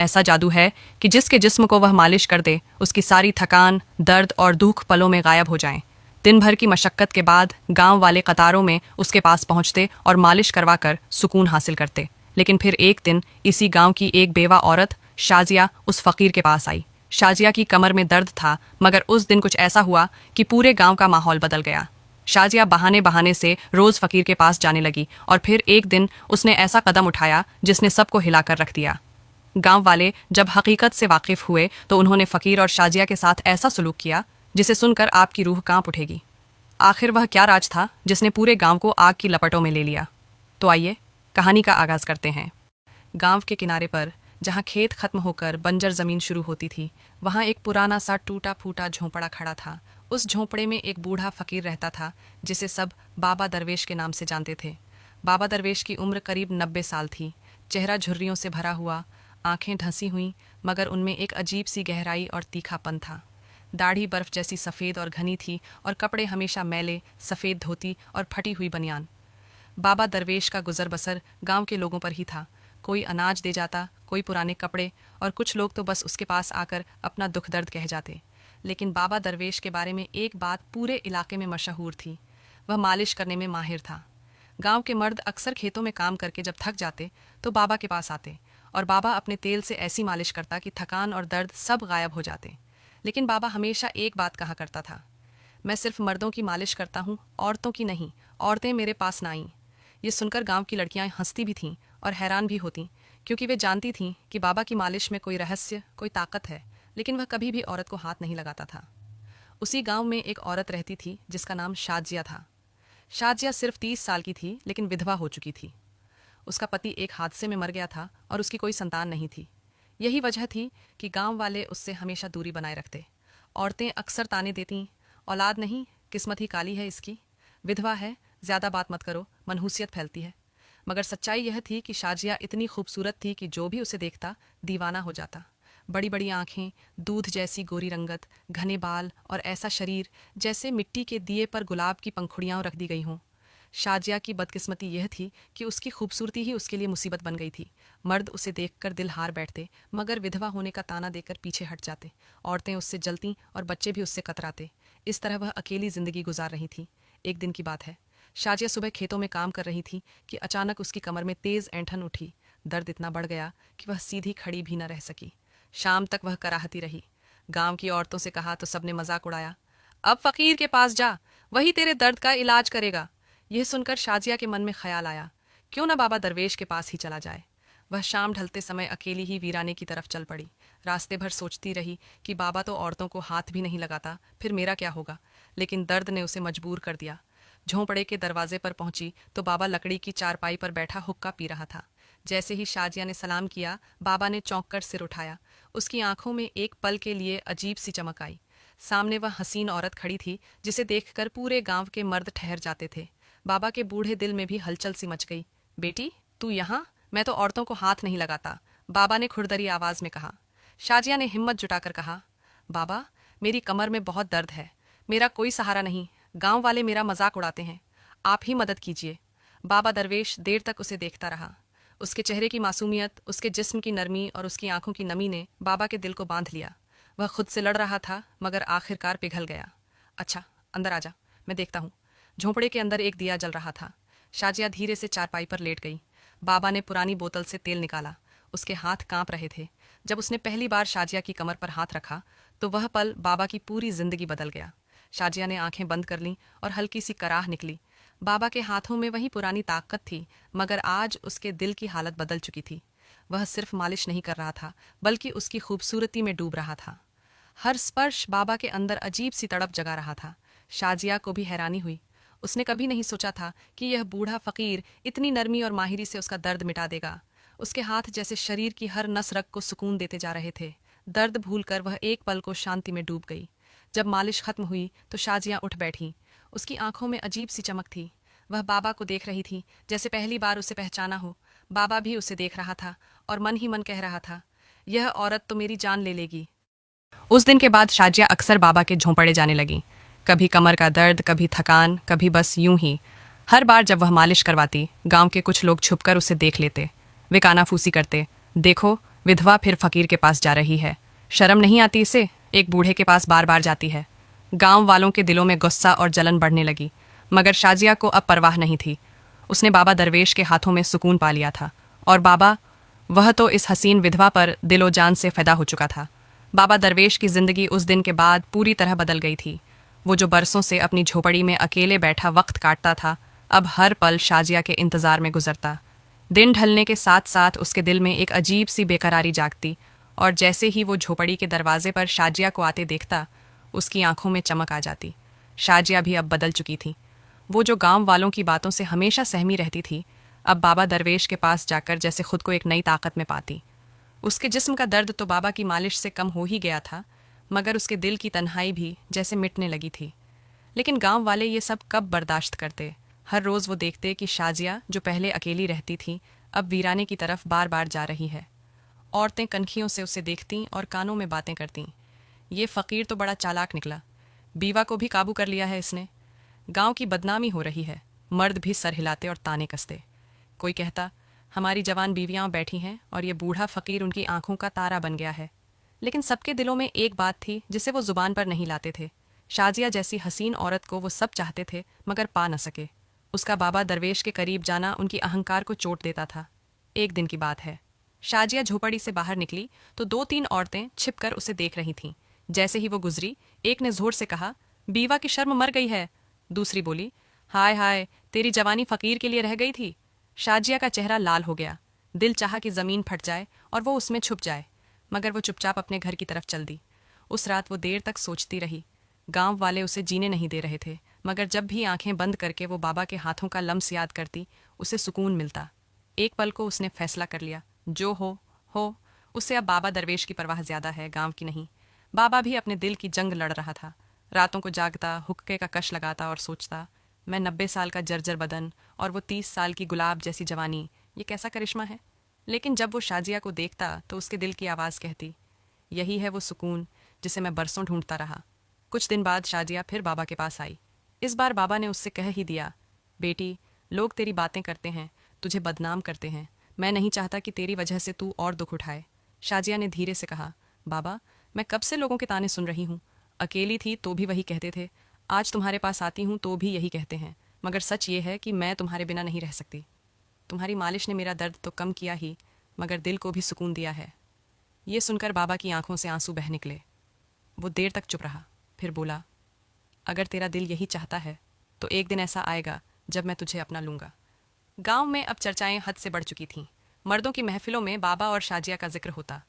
ऐसा जादू है कि जिसके जिस्म को वह मालिश कर दे उसकी सारी थकान, दर्द और दुख पलों में गायब हो जाएं। दिन भर की मशक्कत के बाद गांव वाले कतारों में उसके पास पहुंचते और मालिश करवाकर सुकून हासिल करते। लेकिन फिर एक दिन इसी गांव की एक बेवा औरत शाजिया उस फकीर के पास आई। शाजिया की कमर में दर्द था, मगर उस दिन कुछ ऐसा हुआ कि पूरे गांव का माहौल बदल गया। शाजिया बहाने बहाने से रोज फकीर के पास जाने लगी और फिर एक दिन उसने ऐसा कदम उठाया जिसने सबको हिलाकर रख दिया। गांव वाले जब हकीकत से वाकिफ हुए तो उन्होंने फकीर और शाजिया के साथ ऐसा सलूक किया जिसे सुनकर आपकी रूह कांप उठेगी। आखिर वह क्या राज था जिसने पूरे गांव को आग की लपटों में ले लिया? तो आइए कहानी का आगाज करते हैं। गांव के किनारे पर, जहां खेत खत्म होकर बंजर जमीन शुरू होती थी, वहां एक पुराना सा टूटा फूटा झोंपड़ा खड़ा था। उस झोंपड़े में एक बूढ़ा फकीर रहता था जिसे सब बाबा दरवेश के नाम से जानते थे। बाबा दरवेश की उम्र करीब 90 साल थी। चेहरा झुर्रियों से भरा हुआ, आंखें ढंसी हुई, मगर उनमें एक अजीब सी गहराई और तीखापन था। दाढ़ी बर्फ जैसी सफ़ेद और घनी थी और कपड़े हमेशा मैले, सफ़ेद धोती और फटी हुई बनियान। बाबा दरवेश का गुजर बसर गांव के लोगों पर ही था। कोई अनाज दे जाता, कोई पुराने कपड़े, और कुछ लोग तो बस उसके पास आकर अपना दुख दर्द कह जाते। लेकिन बाबा दरवेश के बारे में एक बात पूरे इलाके में मशहूर थी, वह मालिश करने में माहिर था। गांव के मर्द अक्सर खेतों में काम करके जब थक जाते तो बाबा के पास आते और बाबा अपने तेल से ऐसी मालिश करता कि थकान और दर्द सब गायब हो जाते। लेकिन बाबा हमेशा एक बात कहा करता था, मैं सिर्फ मर्दों की मालिश करता हूँ, औरतों की नहीं। औरतें मेरे पास ना आईं। ये सुनकर गांव की लड़कियां हंसती भी थीं और हैरान भी होतीं, क्योंकि वे जानती थीं कि बाबा की मालिश में कोई रहस्य, कोई ताकत है। लेकिन वह कभी भी औरत को हाथ नहीं लगाता था। उसी गांव में एक औरत रहती थी जिसका नाम शाजिया था। शाजिया सिर्फ 30 साल की थी, लेकिन विधवा हो चुकी थी। उसका पति एक हादसे में मर गया था और उसकी कोई संतान नहीं थी। यही वजह थी कि गांव वाले उससे हमेशा दूरी बनाए रखते। औरतें अक्सर ताने देतीं, औलाद नहीं, किस्मत ही काली है इसकी, विधवा है, ज़्यादा बात मत करो, मनहूसियत फैलती है। मगर सच्चाई यह थी कि शाजिया इतनी खूबसूरत थी कि जो भी उसे देखता दीवाना हो जाता। बड़ी बड़ी आंखें, दूध जैसी गोरी रंगत, घने बाल और ऐसा शरीर जैसे मिट्टी के दिए पर गुलाब की पंखुड़ियाँ रख दी गई हों। शाजिया की बदकिस्मती यह थी कि उसकी खूबसूरती ही उसके लिए मुसीबत बन गई थी। मर्द उसे देखकर दिल हार बैठते, मगर विधवा होने का ताना देकर पीछे हट जाते। औरतें उससे जलतीं और बच्चे भी उससे कतराते। इस तरह वह अकेली जिंदगी गुजार रही थी। एक दिन की बात है, शाजिया सुबह खेतों में काम कर रही थी कि अचानक उसकी कमर में तेज ऐंठन उठी। दर्द इतना बढ़ गया कि वह सीधी खड़ी भी न रह सकी। शाम तक वह कराहती रही। गांव की औरतों से कहा तो सबने मजाक उड़ाया, अब फकीर के पास जा, वही तेरे दर्द का इलाज करेगा। यह सुनकर शाजिया के मन में ख्याल आया, क्यों न बाबा दरवेश के पास ही चला जाए। वह शाम ढलते समय अकेली ही वीराने की तरफ चल पड़ी। रास्ते भर सोचती रही कि बाबा तो औरतों को हाथ भी नहीं लगाता, फिर मेरा क्या होगा। लेकिन दर्द ने उसे मजबूर कर दिया। झोंपड़े के दरवाजे पर पहुंची तो बाबा लकड़ी की चारपाई पर बैठा हुक्का पी रहा था। जैसे ही शाजिया ने सलाम किया, बाबा ने चौंक कर सिर उठाया। उसकी आंखों में एक पल के लिए अजीब सी चमक आई। सामने वह हसीन औरत खड़ी थी जिसे देखकर पूरे गांव के मर्द ठहर जाते थे। बाबा के बूढ़े दिल में भी हलचल सी मच गई। बेटी, तू यहाँ? मैं तो औरतों को हाथ नहीं लगाता, बाबा ने खुरदरी आवाज में कहा। शाजिया ने हिम्मत जुटाकर कहा, बाबा, मेरी कमर में बहुत दर्द है, मेरा कोई सहारा नहीं, गांव वाले मेरा मजाक उड़ाते हैं, आप ही मदद कीजिए। बाबा दरवेश देर तक उसे देखता रहा। उसके चेहरे की मासूमियत, उसके जिस्म की नरमी और उसकी आंखों की नमी ने बाबा के दिल को बांध लिया। वह खुद से लड़ रहा था, मगर आखिरकार पिघल गया। अच्छा, अंदर आजा, मैं देखता हूँ। झोंपड़े के अंदर एक दिया जल रहा था। शाजिया धीरे से चारपाई पर लेट गई। बाबा ने पुरानी बोतल से तेल निकाला। उसके हाथ कांप रहे थे। जब उसने पहली बार शाजिया की कमर पर हाथ रखा तो वह पल बाबा की पूरी जिंदगी बदल गया। शाजिया ने आंखें बंद कर लीं और हल्की सी कराह निकली। बाबा के हाथों में वही पुरानी ताकत थी, मगर आज उसके दिल की हालत बदल चुकी थी। वह सिर्फ मालिश नहीं कर रहा था, बल्कि उसकी खूबसूरती में डूब रहा था। हर स्पर्श बाबा के अंदर अजीब सी तड़प जगा रहा था। शाजिया को भी हैरानी हुई। उसने कभी नहीं सोचा था कि यह बूढ़ा फकीर इतनी नरमी और माहिरी से उसका दर्द मिटा देगा। उसके हाथ जैसे शरीर की हर नस रग को सुकून देते जा रहे थे। दर्द भूलकर वह एक पल को शांति में डूब गई। जब मालिश खत्म हुई तो शाजिया उठ बैठी। उसकी आंखों में अजीब सी चमक थी। वह बाबा को देख रही थी जैसे पहली बार उसे पहचाना हो। बाबा भी उसे देख रहा था और मन ही मन कह रहा था, यह औरत तो मेरी जान ले लेगी। उस दिन के बाद शाजिया अक्सर बाबा के झोंपड़े जाने लगी। कभी कमर का दर्द, कभी थकान, कभी बस यूं ही। हर बार जब वह मालिश करवाती, गांव के कुछ लोग छुपकर उसे देख लेते। वे कानाफूसी करते, देखो विधवा फिर फकीर के पास जा रही है। शर्म नहीं आती इसे? एक बूढ़े के पास बार बार जाती है। गांव वालों के दिलों में गुस्सा और जलन बढ़ने लगी, मगर शाजिया को अब परवाह नहीं थी। उसने बाबा दरवेश के हाथों में सुकून पा लिया था, और बाबा, वह तो इस हसीन विधवा पर दिलो जान से फिदा हो चुका था। बाबा दरवेश की जिंदगी उस दिन के बाद पूरी तरह बदल गई थी। वो जो बरसों से अपनी झोपड़ी में अकेले बैठा वक्त काटता था, अब हर पल शाजिया के इंतजार में गुजरता। दिन ढलने के साथ साथ उसके दिल में एक अजीब सी बेकरारी जागती, और जैसे ही वो झोपड़ी के दरवाजे पर शाजिया को आते देखता, उसकी आंखों में चमक आ जाती। शाजिया भी अब बदल चुकी थी। वो जो गांव वालों की बातों से हमेशा सहमी रहती थी, अब बाबा दरवेश के पास जाकर जैसे खुद को एक नई ताकत में पाती। उसके जिस्म का दर्द तो बाबा की मालिश से कम हो ही गया था, मगर उसके दिल की तन्हाई भी जैसे मिटने लगी थी। लेकिन गांव वाले ये सब कब बर्दाश्त करते? हर रोज़ वो देखते कि शाजिया, जो पहले अकेली रहती थी, अब वीराने की तरफ बार बार जा रही है। औरतें कनखियों से उसे देखतीं और कानों में बातें करतीं। ये फ़कीर तो बड़ा चालाक निकला, बीवा को भी काबू कर लिया है इसने। गांव की बदनामी हो रही है। मर्द भी सर हिलाते और ताने कसते। कोई कहता, हमारी जवान बीवियाँ बैठी हैं और ये बूढ़ा फ़कीर उनकी आंखों का तारा बन गया है। लेकिन सबके दिलों में एक बात थी जिसे वो ज़ुबान पर नहीं लाते थे। शाजिया जैसी हसीन औरत को वो सब चाहते थे, मगर पा न सके। उसका बाबा दरवेश के करीब जाना उनकी अहंकार को चोट देता था। एक दिन की बात है, शाजिया झोपड़ी से बाहर निकली तो 2-3 औरतें छिपकर उसे देख रही थीं। जैसे ही वो गुजरी, एक ने जोर से कहा, बीवा की शर्म मर गई है। दूसरी बोली, हाय हाय, तेरी जवानी फ़कीर के लिए रह गई थी। शाजिया का चेहरा लाल हो गया। दिल चाहा कि ज़मीन फट जाए और वो उसमें छुप जाए, मगर वो चुपचाप अपने घर की तरफ चल दी। उस रात वो देर तक सोचती रही। गांव वाले उसे जीने नहीं दे रहे थे, मगर जब भी आंखें बंद करके वो बाबा के हाथों का लम्स याद करती, उसे सुकून मिलता। एक पल को उसने फैसला कर लिया, जो हो। उसे अब बाबा दरवेश की परवाह ज्यादा है, गांव की नहीं। बाबा भी अपने दिल की जंग लड़ रहा था। रातों को जागता, हुक्के का कश लगाता और सोचता, मैं 90 साल का जर्जर बदन और वो 30 साल की गुलाब जैसी जवानी, ये कैसा करिश्मा है। लेकिन जब वो शाजिया को देखता तो उसके दिल की आवाज़ कहती, यही है वो सुकून जिसे मैं बरसों ढूंढता रहा। कुछ दिन बाद शाजिया फिर बाबा के पास आई। इस बार बाबा ने उससे कह ही दिया, बेटी, लोग तेरी बातें करते हैं, तुझे बदनाम करते हैं। मैं नहीं चाहता कि तेरी वजह से तू और दुख उठाए। शाजिया ने धीरे से कहा, बाबा, मैं कब से लोगों के ताने सुन रही हूँ। अकेली थी तो भी वही कहते थे, आज तुम्हारे पास आती हूँ तो भी यही कहते हैं, मगर सच ये है कि मैं तुम्हारे बिना नहीं रह सकती। तुम्हारी मालिश ने मेरा दर्द तो कम किया ही, मगर दिल को भी सुकून दिया है। ये सुनकर बाबा की आंखों से आंसू बह निकले। वो देर तक चुप रहा, फिर बोला, अगर तेरा दिल यही चाहता है तो एक दिन ऐसा आएगा जब मैं तुझे अपना लूँगा। गांव में अब चर्चाएं हद से बढ़ चुकी थीं। मर्दों की महफिलों में बाबा और शाजिया का जिक्र होता।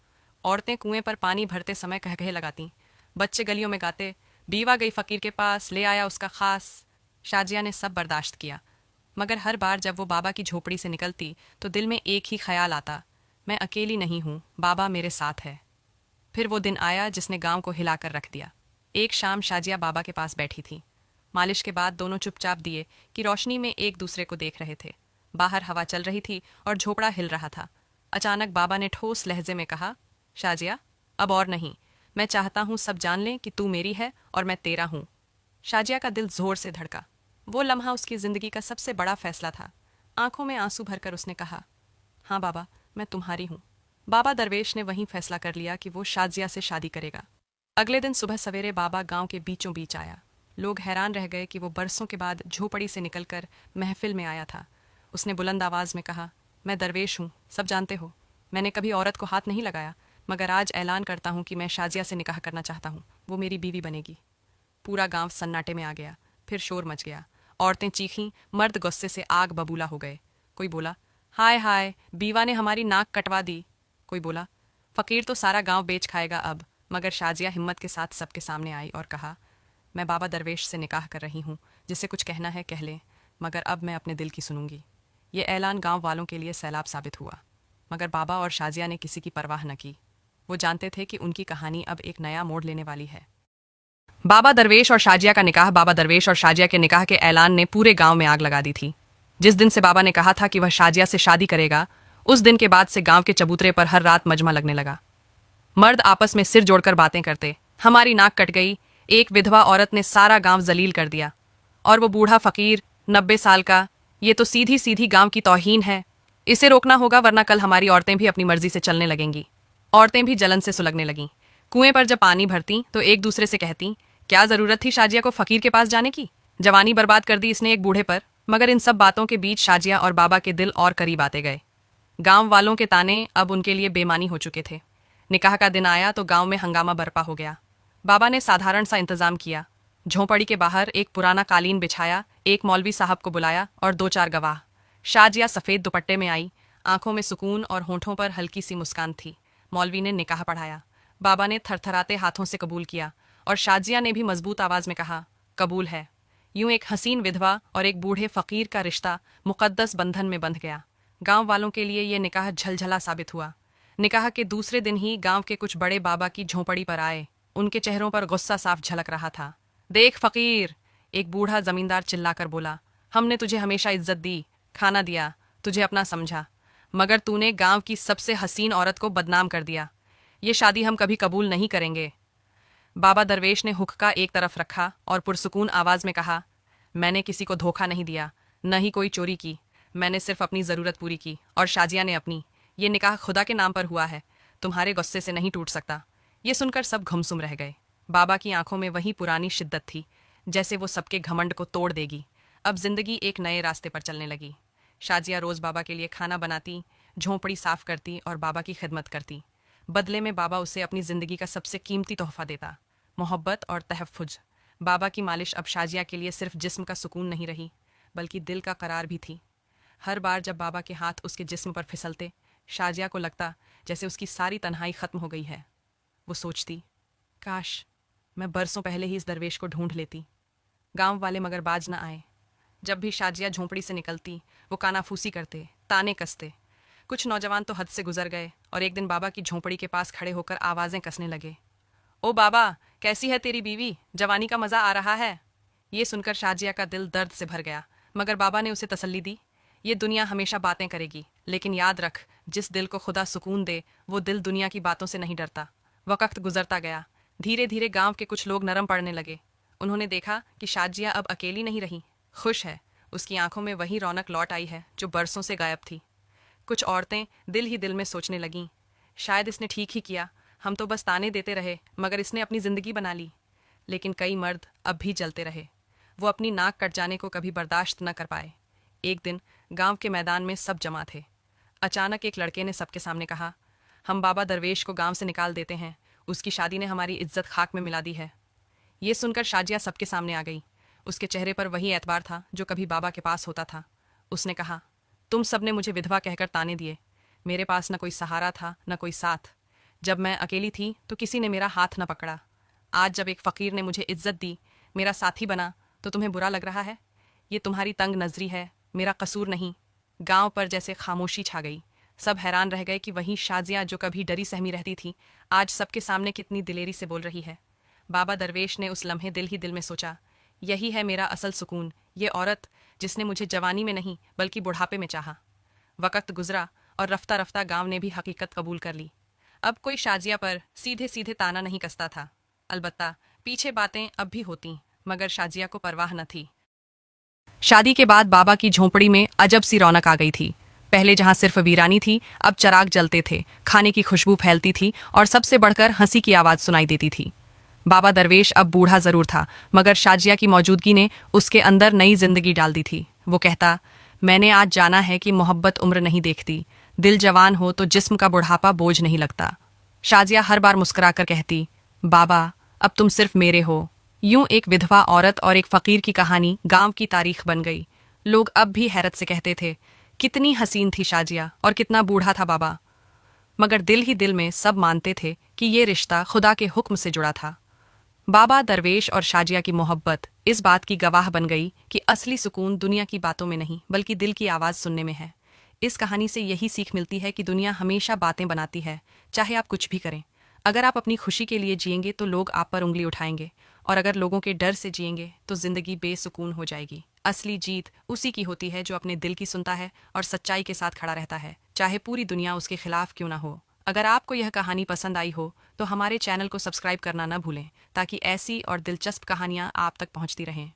औरतें कुएं पर पानी भरते समय कहकहे लगातीं। बच्चे गलियों में गाते, बीवा गई फ़कीर के पास, ले आया उसका खास। शाजिया ने सब बर्दाश्त किया, मगर हर बार जब वो बाबा की झोपड़ी से निकलती तो दिल में एक ही ख्याल आता, मैं अकेली नहीं हूँ, बाबा मेरे साथ है। फिर वो दिन आया जिसने गांव को हिलाकर रख दिया। एक शाम शाजिया बाबा के पास बैठी थी। मालिश के बाद दोनों चुपचाप दिए कि रोशनी में एक दूसरे को देख रहे थे। बाहर हवा चल रही थी और झोपड़ा हिल रहा था। अचानक बाबा ने ठोस लहजे में कहा, शाजिया, अब और नहीं। मैं चाहता हूँ सब जान लें कि तू मेरी है और मैं तेरा हूँ। शाजिया का दिल जोर से धड़का। वो लम्हा उसकी जिंदगी का सबसे बड़ा फैसला था। आंखों में आंसू भरकर उसने कहा, हाँ बाबा, मैं तुम्हारी हूँ। बाबा दरवेश ने वहीं फैसला कर लिया कि वो शाजिया से शादी करेगा। अगले दिन सुबह सवेरे बाबा गांव के बीचों बीच आया। लोग हैरान रह गए कि वो बरसों के बाद झोपड़ी से निकलकर महफिल में आया था। उसने बुलंद आवाज़ में कहा, मैं दरवेश हूँ, सब जानते हो। मैंने कभी औरत को हाथ नहीं लगाया, मगर आज ऐलान करता हूँ कि मैं शाजिया से निकाह करना चाहता हूँ। वो मेरी बीवी बनेगी। पूरा गांव सन्नाटे में आ गया। फिर शोर मच गया। औरतें चीखीं, मर्द गुस्से से आग बबूला हो गए। कोई बोला, हाय हाय, बीवा ने हमारी नाक कटवा दी। कोई बोला, फ़कीर तो सारा गांव बेच खाएगा अब। मगर शाजिया हिम्मत के साथ सबके सामने आई और कहा, मैं बाबा दरवेश से निकाह कर रही हूँ। जिसे कुछ कहना है कह लें, मगर अब मैं अपने दिल की सुनूंगी। ये ऐलान गांव वालों के लिए सैलाब साबित हुआ, मगर बाबा और शाजिया ने किसी की परवाह न की। वो जानते थे कि उनकी कहानी अब एक नया मोड़ लेने वाली है। बाबा दरवेश और शाजिया का निकाह। बाबा दरवेश और शाजिया के निकाह के ऐलान ने पूरे गांव में आग लगा दी थी। जिस दिन से बाबा ने कहा था कि वह शाजिया से शादी करेगा, उस दिन के बाद से गांव के चबूतरे पर हर रात मजमा लगने लगा। मर्द आपस में सिर जोड़कर बातें करते, हमारी नाक कट गई, एक विधवा औरत ने सारा गांव जलील कर दिया, और वो बूढ़ा फ़कीर 90 साल का, ये तो सीधी सीधी गांव की तौहीन है। इसे रोकना होगा, वरना कल हमारी औरतें भी अपनी मर्जी से चलने लगेंगी। औरतें भी जलन से सुलगने लगीं। कुएं पर जब पानी भरती तो एक दूसरे से कहती, क्या जरूरत थी शाजिया को फकीर के पास जाने की? जवानी बर्बाद कर दी इसने एक बूढ़े पर। मगर इन सब बातों के बीच शाजिया और बाबा के दिल और करीब आते गए। गांव वालों के ताने अब उनके लिए बेमानी हो चुके थे। निकाह का दिन आया तो गांव में हंगामा बरपा हो गया। बाबा ने साधारण सा इंतजाम किया। झोंपड़ी के बाहर एक पुराना कालीन बिछाया, एक मौलवी साहब को बुलाया और 2-4 गवाह। शाजिया सफ़ेद दुपट्टे में आई, आंखों में सुकून और होंठों पर हल्की सी मुस्कान थी। मौलवी ने निकाह पढ़ाया। बाबा ने थरथराते हाथों से कबूल किया और शाजिया ने भी मजबूत आवाज में कहा, कबूल है। यूं एक हसीन विधवा और एक बूढ़े फकीर का रिश्ता मुकद्दस बंधन में बंध गया। गांव वालों के लिए यह निकाह झलझला साबित हुआ। निकाह के दूसरे दिन ही गांव के कुछ बड़े बाबा की झोंपड़ी पर आए। उनके चेहरों पर गुस्सा साफ झलक रहा था। देख फकीर, एक बूढ़ा जमींदार चिल्लाकर बोला, हमने तुझे हमेशा इज्जत दी, खाना दिया, तुझे अपना समझा, मगर तूने गांव की सबसे हसीन औरत को बदनाम कर दिया। ये शादी हम कभी कबूल नहीं करेंगे। बाबा दरवेश ने हुक्का एक तरफ रखा और पुरसुकून आवाज में कहा, मैंने किसी को धोखा नहीं दिया, न ही कोई चोरी की। मैंने सिर्फ अपनी ज़रूरत पूरी की और शाजिया ने अपनी। ये निकाह खुदा के नाम पर हुआ है, तुम्हारे गुस्से से नहीं टूट सकता। ये सुनकर सब घुमसुम रह गए। बाबा की आंखों में वही पुरानी शिद्दत थी, जैसे वो सबके घमंड को तोड़ देगी। अब जिंदगी एक नए रास्ते पर चलने लगी। शाजिया रोज़ बाबा के लिए खाना बनाती, झोंपड़ी साफ करती और बाबा की खिदमत करती। बदले में बाबा उसे अपनी ज़िंदगी का सबसे कीमती तोहफा देता, मोहब्बत और तहफ़्फ़ुज़। बाबा की मालिश अब शाजिया के लिए सिर्फ जिस्म का सुकून नहीं रही, बल्कि दिल का करार भी थी। हर बार जब बाबा के हाथ उसके जिस्म पर फिसलते, शाजिया को लगता जैसे उसकी सारी तन्हाई ख़त्म हो गई है। वो सोचती, काश मैं बरसों पहले ही इस दरवेश को ढूंढ लेती। गांव वाले मगर बाज न आए। जब भी शाजिया झोंपड़ी से निकलती, वो कानाफूसी करते, ताने कसते। कुछ नौजवान तो हद से गुजर गए और एक दिन बाबा की झोंपड़ी के पास खड़े होकर आवाज़ें कसने लगे, ओ बाबा, कैसी है तेरी बीवी? जवानी का मज़ा आ रहा है? ये सुनकर शाजिया का दिल दर्द से भर गया, मगर बाबा ने उसे तसल्ली दी, ये दुनिया हमेशा बातें करेगी, लेकिन याद रख, जिस दिल को खुदा सुकून दे, वो दिल दुनिया की बातों से नहीं डरता। वक्त गुजरता गया। धीरे धीरे गांव के कुछ लोग नरम पड़ने लगे। उन्होंने देखा कि शाजिया अब अकेली नहीं रही, खुश है। उसकी आंखों में वही रौनक लौट आई है जो बरसों से गायब थी। कुछ औरतें दिल ही दिल में सोचने लगीं, शायद इसने ठीक ही किया, हम तो बस ताने देते रहे, मगर इसने अपनी ज़िंदगी बना ली। लेकिन कई मर्द अब भी जलते रहे। वो अपनी नाक कट जाने को कभी बर्दाश्त न कर पाए। एक दिन गांव के मैदान में सब जमा थे। अचानक एक लड़के ने सबके सामने कहा, हम बाबा दरवेश को गांव से निकाल देते हैं, उसकी शादी ने हमारी इज्जत खाक में मिला दी है। ये सुनकर शाजिया सबके सामने आ गई। उसके चेहरे पर वही एतबार था जो कभी बाबा के पास होता था। उसने कहा, तुम सब ने मुझे विधवा कहकर ताने दिए। मेरे पास न कोई सहारा था, न कोई साथ। जब मैं अकेली थी तो किसी ने मेरा हाथ न पकड़ा। आज जब एक फ़कीर ने मुझे इज्जत दी, मेरा साथी बना, तो तुम्हें बुरा लग रहा है? ये तुम्हारी तंग नज़री है, मेरा कसूर नहीं। गांव पर जैसे खामोशी छा गई। सब हैरान रह गए कि वही शाजिया जो कभी डरी सहमी रहती थी, आज सबके सामने कितनी दिलेरी से बोल रही है। बाबा दरवेश ने उस लम्हे दिल ही दिल में सोचा, यही है मेरा असल सुकून, ये औरत जिसने मुझे जवानी में नहीं बल्कि बुढ़ापे में चाहा। वक्त गुजरा और रफ्ता रफ्ता गांव ने भी हकीकत कबूल कर ली। अब कोई शाजिया पर सीधे सीधे ताना नहीं कसता था। अलबत्ता पीछे बातें अब भी होती, मगर शाजिया को परवाह न थी। शादी के बाद बाबा की झोंपड़ी में अजब सी रौनक आ गई थी। पहले जहां सिर्फ वीरानी थी, अब चिराग जलते थे, खाने की खुशबू फैलती थी और सबसे बढ़कर हंसी की आवाज़ सुनाई देती थी। बाबा दरवेश अब बूढ़ा जरूर था, मगर शाजिया की मौजूदगी ने उसके अंदर नई जिंदगी डाल दी थी। वो कहता, मैंने आज जाना है कि मोहब्बत उम्र नहीं देखती, दिल जवान हो तो जिस्म का बुढ़ापा बोझ नहीं लगता। शाजिया हर बार मुस्कुराकर कहती, बाबा अब तुम सिर्फ मेरे हो। यूं एक विधवा औरत और एक फकीर की कहानी गांव की तारीख बन गई। लोग अब भी हैरत से कहते थे, कितनी हसीन थी शाजिया और कितना बूढ़ा था बाबा। मगर दिल ही दिल में सब मानते थे कि ये रिश्ता खुदा के हुक्म से जुड़ा था। बाबा दरवेश और शाजिया की मोहब्बत इस बात की गवाह बन गई कि असली सुकून दुनिया की बातों में नहीं बल्कि दिल की आवाज़ सुनने में है। इस कहानी से यही सीख मिलती है कि दुनिया हमेशा बातें बनाती है, चाहे आप कुछ भी करें। अगर आप अपनी खुशी के लिए जिएंगे तो लोग आप पर उंगली उठाएंगे, और अगर लोगों के डर से जिएंगे तो जिंदगी बेसुकून हो जाएगी। असली जीत उसी की होती है जो अपने दिल की सुनता है और सच्चाई के साथ खड़ा रहता है, चाहे पूरी दुनिया उसके खिलाफ क्यों ना हो। अगर आपको यह कहानी पसंद आई हो तो हमारे चैनल को सब्सक्राइब करना न भूलें, ताकि ऐसी और दिलचस्प कहानियाँ आप तक पहुँचती रहें।